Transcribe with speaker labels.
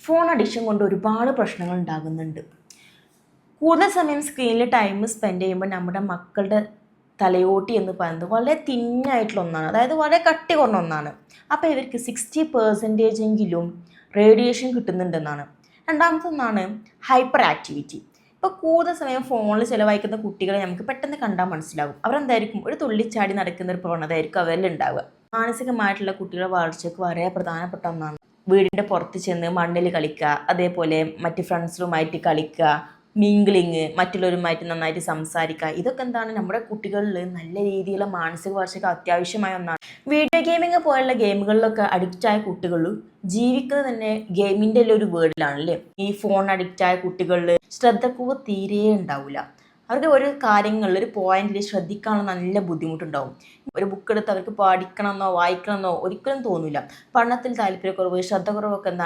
Speaker 1: Phone addiction കൊണ്ട് ഒരുപാട് പ്രശ്നങ്ങൾ ഉണ്ടാകുന്നുണ്ട്. കൂടുതൽ സമയം സ്ക്രീനിൽ ടൈം സ്പെൻഡ് ചെയ്യുമ്പോൾ നമ്മുടെ മക്കളുടെ തലയോട്ടി എന്ന് പറയുന്നത് വളരെ തിന്നായിട്ടുള്ള ഒന്നാണ്, അതായത് വളരെ കട്ടി കുറഞ്ഞ ഒന്നാണ്. അപ്പോൾ ഇവർക്ക് 60% എങ്കിലും റേഡിയേഷൻ കിട്ടുന്നുണ്ടെന്നാണ്. രണ്ടാമത്തെ ഒന്നാണ് ഹൈപ്പർ ആക്ടിവിറ്റി. ഇപ്പോൾ കൂടുതൽ സമയം ഫോണിൽ ചിലവഴിക്കുന്ന കുട്ടികളെ നമുക്ക് പെട്ടെന്ന് കണ്ടാൽ മനസ്സിലാകും. അവരെന്തായിരിക്കും, ഒരു തുള്ളിച്ചാടി നടക്കുന്ന ഒരു പ്രവണതയായിരിക്കും അവരിൽ ഉണ്ടാവുക. മാനസികമായിട്ടുള്ള കുട്ടികളുടെ വളർച്ചയ്ക്ക് വളരെ പ്രധാനപ്പെട്ട ഒന്നാണ് വീടിൻ്റെ പുറത്ത് ചെന്ന് മണ്ണിൽ കളിക്കുക, അതേപോലെ മറ്റ് ഫ്രണ്ട്സുകളുമായിട്ട് കളിക്കുക, മിംഗ്ലിങ്, മറ്റുള്ളവരുമായിട്ട് നന്നായിട്ട് സംസാരിക്കുക. ഇതൊക്കെ എന്താണ്, നമ്മുടെ കുട്ടികളിൽ നല്ല രീതിയിലുള്ള മാനസിക വളർച്ചയ്ക്ക് അത്യാവശ്യമായ ഒന്നാണ്. വീഡിയോ ഗെയിമിങ് പോലുള്ള ഗെയിമുകളിലൊക്കെ അഡിക്റ്റായ കുട്ടികൾ ജീവിക്കുന്നത് തന്നെ ഗെയിമിൻ്റെ ഒരു വേർഡിലാണല്ലേ. ഈ ഫോൺ അഡിക്റ്റായ കുട്ടികളിൽ ശ്രദ്ധക്കുറവ് തീരെ ഉണ്ടാവില്ല. അവർക്ക് ഒരു കാര്യങ്ങളിൽ ഒരു പോയിന്റിൽ ശ്രദ്ധിക്കാനുള്ള നല്ല ബുദ്ധിമുട്ടുണ്ടാവും. ഒരു ബുക്ക് എടുത്ത് അവർക്ക് പഠിക്കണമെന്നോ വായിക്കണമെന്നോ ഒരിക്കലും തോന്നില്ല. പഠനത്തിൽ താല്പര്യക്കുറവ്, ശ്രദ്ധക്കുറവൊക്കെ എന്താണ്